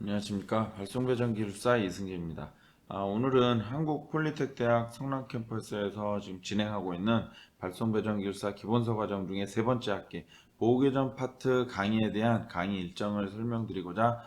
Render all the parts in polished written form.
안녕하십니까. 발송배전기술사 이승재입니다. 오늘은 한국폴리텍대학 성남 캠퍼스에서 지금 진행하고 있는 발송배전기술사 기본서 과정 중에 세 번째 학기 보호개전 파트 강의에 대한 강의 일정을 설명드리고자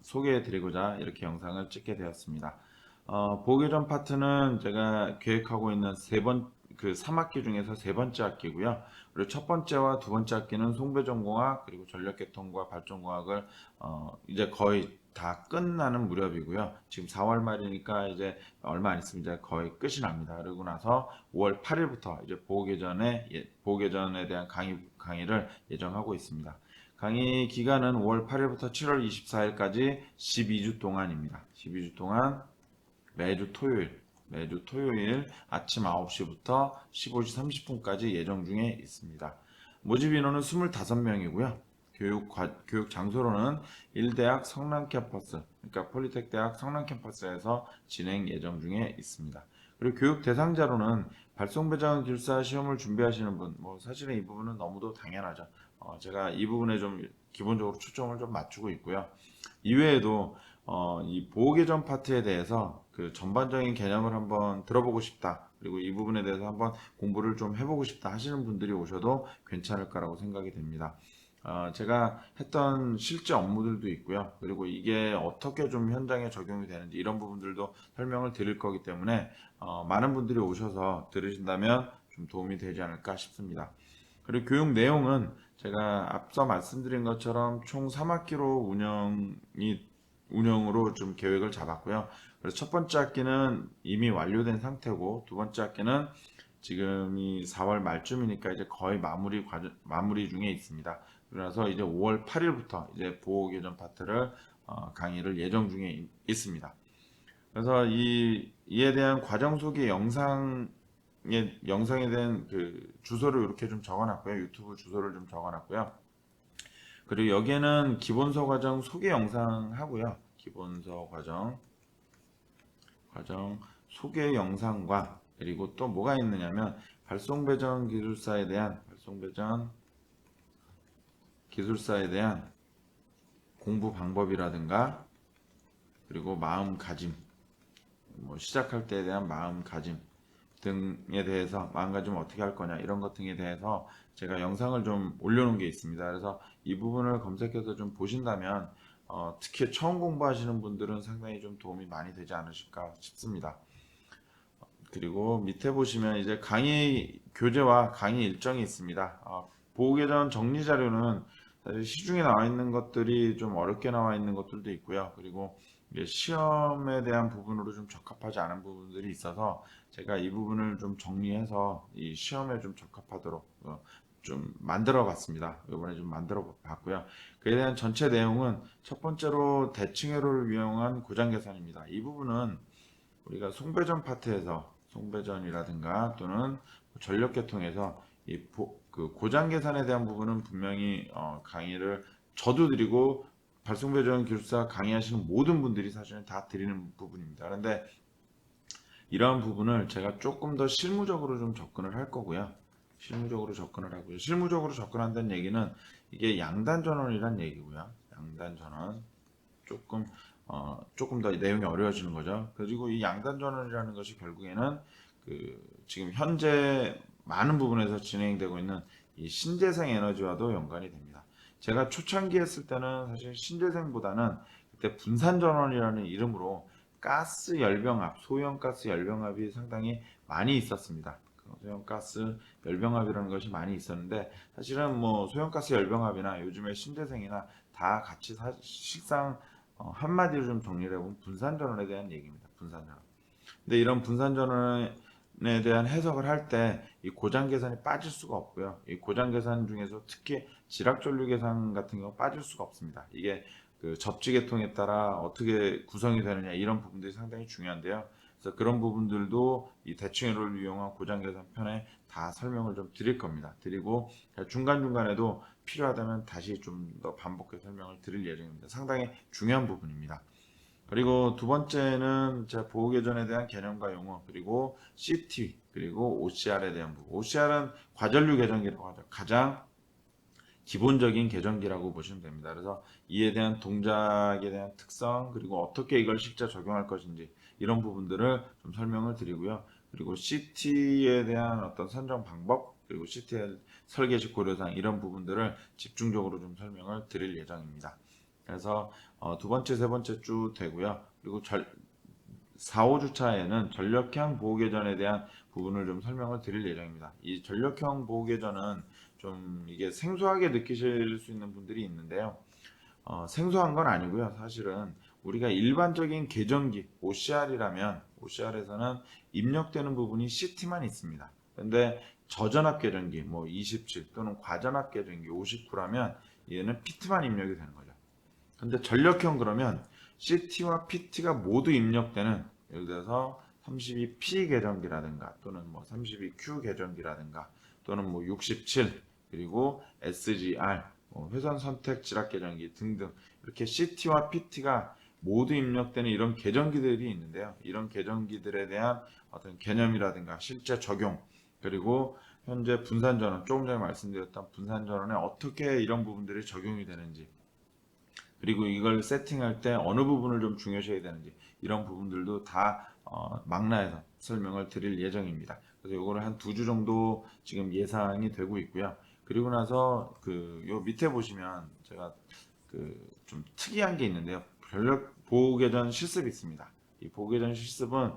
소개해드리고자 이렇게 영상을 찍게 되었습니다. 보호개전 파트는 제가 계획하고 있는 그 3학기 중에서 세 번째 학기고요. 그리고 첫 번째와 두 번째 학기는 송배전공학 그리고 전력계통과 발전공학을 이제 거의 다 끝나는 무렵이고요. 지금 4월 말이니까 이제 얼마 안 있으면 이제 거의 끝이 납니다. 그러고 나서 5월 8일부터 이제 보호개전에 대한 강의를 예정하고 있습니다. 강의 기간은 5월 8일부터 7월 24일까지 12주 동안입니다. 12주 동안 매주 토요일 아침 9시부터 15시 30분까지 예정 중에 있습니다. 모집 인원은 25명이고요. 교육 장소로는 1대학 성남 캠퍼스, 그러니까 폴리텍 대학 성남 캠퍼스에서 진행 예정 중에 있습니다. 그리고 교육 대상자로는 발송배정 기술사 시험을 준비하시는 분, 사실은 이 부분은 너무도 당연하죠. 제가 이 부분에 좀 기본적으로 초점을 좀 맞추고 있고요. 이외에도 이 보호개정 파트에 대해서 그 전반적인 개념을 한번 들어보고 싶다. 그리고 이 부분에 대해서 한번 공부를 좀 해보고 싶다 하시는 분들이 오셔도 괜찮을 거라고 생각이 됩니다. 제가 했던 실제 업무들도 있고요. 그리고 이게 어떻게 좀 현장에 적용이 되는지 이런 부분들도 설명을 드릴 거기 때문에 많은 분들이 오셔서 들으신다면 좀 도움이 되지 않을까 싶습니다. 그리고 교육 내용은 제가 앞서 말씀드린 것처럼 총 3학기로 운영으로 좀 계획을 잡았고요. 그래서 첫 번째 학기는 이미 완료된 상태고 두 번째 학기는 지금이 4월 말쯤이니까 이제 거의 마무리 중에 있습니다. 그래서 이제 5월 8일부터 이제 보호 개전 파트를 강의를 예정 중에 있습니다. 그래서 이에 대한 과정 소개 영상에 대한 그 주소를 이렇게 좀 적어놨고요. 유튜브 주소를 좀 적어놨고요. 그리고 여기에는 기본서 과정 소개 영상 하고요. 기본서 과정 소개 영상과 그리고 또 뭐가 있느냐면 발송배전 기술사에 대한 공부 방법이라든가 그리고 마음가짐 시작할 때에 대한 마음가짐 등에 대해서 마음가짐 어떻게 할 거냐 이런 것 등에 대해서 제가 영상을 좀 올려놓은 게 있습니다. 그래서 이 부분을 검색해서 좀 보신다면 특히 처음 공부하시는 분들은 상당히 좀 도움이 많이 되지 않으실까 싶습니다. 그리고 밑에 보시면 이제 강의 교재와 강의 일정이 있습니다. 보호개 전 정리 자료는 사실 시중에 나와 있는 것들이 좀 어렵게 나와 있는 것들도 있고요. 그리고 시험에 대한 부분으로 좀 적합하지 않은 부분들이 있어서 제가 이 부분을 좀 정리해서 이 시험에 좀 적합하도록 좀 만들어 봤습니다. 이번에 좀 만들어 봤고요. 그에 대한 전체 내용은 첫 번째로 대칭회로를 이용한 고장 계산입니다. 이 부분은 우리가 송배전 파트에서 송배전이라든가 또는 전력계통에서 그 고장 계산에 대한 부분은 분명히 강의를 저도 드리고 발송배전 기술사 강의하시는 모든 분들이 사실은 다 드리는 부분입니다. 그런데 이러한 부분을 제가 조금 더 실무적으로 좀 접근을 할 거고요. 실무적으로 접근을 하고요. 실무적으로 접근한다는 얘기는 이게 양단 전원이란 얘기고요. 양단 전원 조금 더 내용이 어려워지는 거죠. 그리고 이 양단 전원이라는 것이 결국에는 지금 현재 많은 부분에서 진행되고 있는 이 신재생 에너지와도 연관이 됩니다. 제가 초창기 했을 때는 사실 신재생보다는 그때 분산 전원이라는 이름으로 가스 열병합, 소형 가스 열병합이 상당히 많이 있었습니다. 소형 가스 열병합이라는 것이 많이 있었는데 사실은 소형 가스 열병합이나 요즘에 신재생이나 다 같이 실상 한마디로 좀 정리를 해보면 분산전원에 대한 얘기입니다. 분산전원. 근데 이런 분산전원에 대한 해석을 할 때 이 고장 계산이 빠질 수가 없고요. 이 고장 계산 중에서 특히 지락전류 계산 같은 경우 빠질 수가 없습니다. 이게 그 접지 계통에 따라 어떻게 구성이 되느냐 이런 부분들이 상당히 중요한데요. 그래서 그런 부분들도 이 대칭회로를 이용한 고장 계산 편에 다 설명을 좀 드릴 겁니다. 드리고 중간중간에도 필요하다면 다시 좀 더 반복해서 설명을 드릴 예정입니다. 상당히 중요한 부분입니다. 그리고 두 번째는 제 보호 계전에 대한 개념과 용어, 그리고 CT, 그리고 OCR에 대한 부분. OCR은 과전류 계전기라고 하죠. 가장 기본적인 계정기라고 보시면 됩니다. 그래서 이에 대한 동작에 대한 특성, 그리고 어떻게 이걸 실제 적용할 것인지 이런 부분들을 좀 설명을 드리고요. 그리고 CT에 대한 어떤 선정 방법, 그리고 CT의 설계식 고려사항 이런 부분들을 집중적으로 좀 설명을 드릴 예정입니다. 그래서 두 번째, 세 번째 주 되고요. 그리고 4, 5주차에는 전력형 보호계전에 대한 부분을 좀 설명을 드릴 예정입니다. 이 전력형 보호계전은 좀 이게 생소하게 느끼실 수 있는 분들이 있는데요. 생소한 건 아니고요. 사실은 우리가 일반적인 계전기 OCR이라면 OCR에서는 입력되는 부분이 CT만 있습니다. 근데 저전압 계전기 뭐 27 또는 과전압 계전기 59라면 얘는 PT만 입력이 되는 거죠. 근데 전력형 그러면 CT와 PT가 모두 입력되는, 예를 들어서 32P 계전기라든가 또는 뭐 32Q 계전기라든가 또는 뭐 67 그리고 SGR 뭐 회선 선택 지락 계전기 등등 이렇게 CT와 PT가 모두 입력되는 이런 계전기들이 있는데요. 이런 계전기들에 대한 어떤 개념이라든가 실제 적용, 그리고 현재 분산전원, 조금 전에 말씀드렸던 분산전원에 어떻게 이런 부분들이 적용이 되는지, 그리고 이걸 세팅할 때 어느 부분을 좀 중요시해야 되는지 이런 부분들도 다 망라해서 설명을 드릴 예정입니다. 그래서 이거를 한 2주 정도 지금 예상이 되고 있고요. 그리고 나서 요 밑에 보시면 제가 좀 특이한 게 있는데요. 전력 보호계전 실습이 있습니다. 이 보호계전 실습은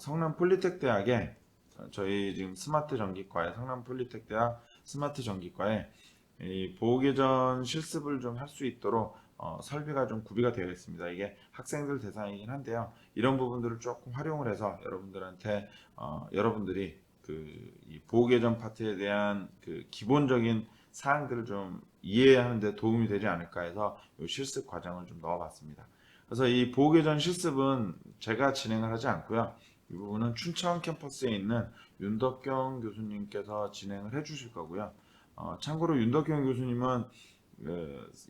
성남 폴리텍 대학의 저희 지금 스마트 전기과에, 성남 폴리텍 대학 스마트 전기과에 이 보호계전 실습을 좀 할 수 있도록 설비가 좀 구비가 되어 있습니다. 이게 학생들 대상이긴 한데요. 이런 부분들을 조금 활용을 해서 여러분들한테 여러분들이 이 보호계전 파트에 대한 기본적인 사항들을 좀 이해하는 데 도움이 되지 않을까 해서 이 실습 과정을 좀 넣어봤습니다. 그래서 이 보호계전 실습은 제가 진행을 하지 않고요. 이 부분은 춘천 캠퍼스에 있는 윤덕경 교수님께서 진행을 해주실 거고요. 참고로 윤덕경 교수님은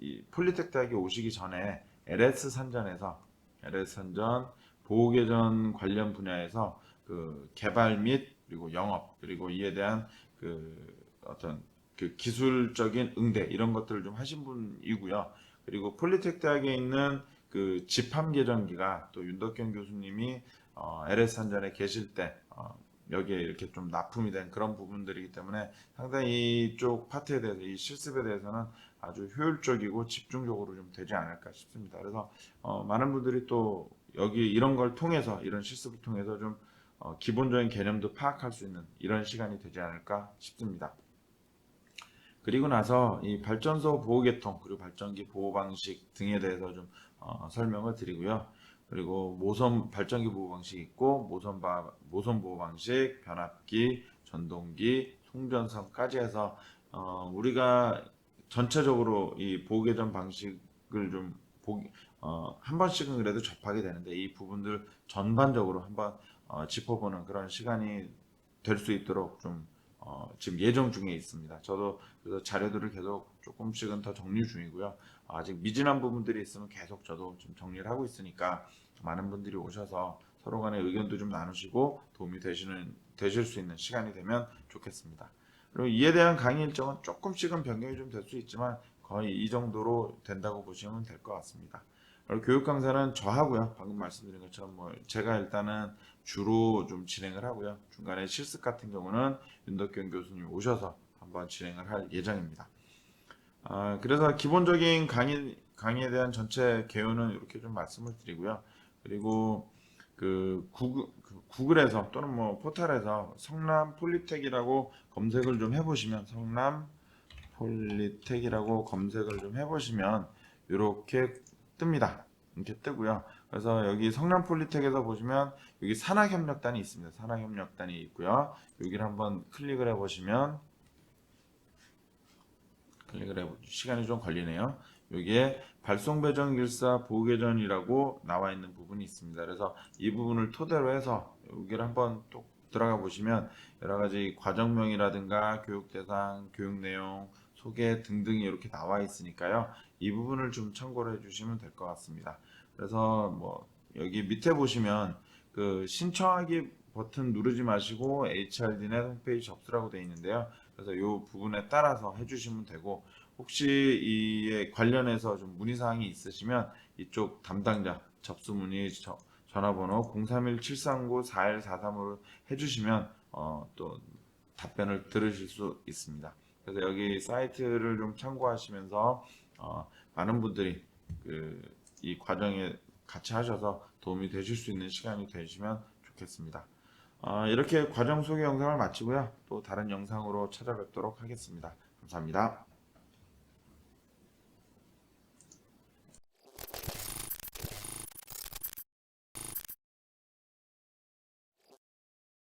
이 폴리텍 대학에 오시기 전에 LS 선전 보호계전 관련 분야에서 개발 및 그리고 영업, 그리고 이에 대한 어떤 기술적인 응대 이런 것들을 좀 하신 분이고요. 그리고 폴리텍 대학에 있는 집합 계전기가 또 윤덕경 교수님이 LS 선전에 계실 때 여기에 이렇게 좀 납품이 된 그런 부분들이기 때문에 상당히 이쪽 파트에 대해서, 이 실습에 대해서는 아주 효율적이고 집중적으로 좀 되지 않을까 싶습니다. 그래서 많은 분들이 또 여기 이런 걸 통해서, 이런 실습을 통해서 좀 기본적인 개념도 파악할 수 있는 이런 시간이 되지 않을까 싶습니다. 그리고 나서 이 발전소 보호 계통, 그리고 발전기 보호 방식 등에 대해서 좀 설명을 드리고요. 그리고 발전기 보호 방식이 있고 모선 보호 방식, 변압기, 전동기, 송전선까지 해서 우리가 전체적으로 이 보호 계전 방식을 좀 한 번씩은 그래도 접하게 되는데, 이 부분들 전반적으로 한번 짚어보는 그런 시간이 될 수 있도록 좀 지금 예정 중에 있습니다. 저도 그래서 자료들을 계속 조금씩은 더 정리 중이고요. 아직 미진한 부분들이 있으면 계속 저도 좀 정리를 하고 있으니까 많은 분들이 오셔서 서로 간의 의견도 좀 나누시고 도움이 되실 수 있는 시간이 되면 좋겠습니다. 그리고 이에 대한 강의 일정은 조금씩은 변경이 좀 될 수 있지만 거의 이 정도로 된다고 보시면 될 것 같습니다. 그리고 교육 강사는 저하고요. 방금 말씀드린 것처럼 뭐 제가 일단은 주로 좀 진행을 하고요. 중간에 실습 같은 경우는 윤덕경 교수님 오셔서 한번 진행을 할 예정입니다. 그래서 기본적인 강의에 대한 전체 개요는 이렇게 좀 말씀을 드리고요. 그리고 구글에서 또는 뭐 포털에서 성남 폴리텍이라고 검색을 좀 해보시면, 성남 폴리텍이라고 검색을 좀 해보시면 이렇게 뜹니다. 이렇게 뜨고요. 그래서 여기 성남 폴리텍에서 보시면 여기 산학협력단이 있습니다. 산학협력단이 있고요. 여기를 한번 클릭을 해보시면, 시간이 좀 걸리네요. 여기에 발송배전길사 보호계전이라고 나와 있는 부분이 있습니다. 그래서 이 부분을 토대로 해서 여기를 한번 또 들어가 보시면 여러 가지 과정명이라든가 교육 대상, 교육 내용, 소개 등등이 이렇게 나와 있으니까요. 이 부분을 좀 참고를 해주시면 될 것 같습니다. 그래서 뭐 여기 밑에 보시면 신청하기 버튼 누르지 마시고 HRDnet 홈페이지 접수라고 되어 있는데요. 그래서 이 부분에 따라서 해주시면 되고, 혹시 이에 관련해서 좀 문의사항이 있으시면 이쪽 담당자 접수 문의 전화번호 031-739-4143으로 해주시면 또 답변을 들으실 수 있습니다. 그래서 여기 사이트를 좀 참고하시면서 많은 분들이 이 과정에 같이 하셔서 도움이 되실 수 있는 시간이 되시면 좋겠습니다. 이렇게 과정 소개 영상을 마치고요. 또 다른 영상으로 찾아뵙도록 하겠습니다. 감사합니다.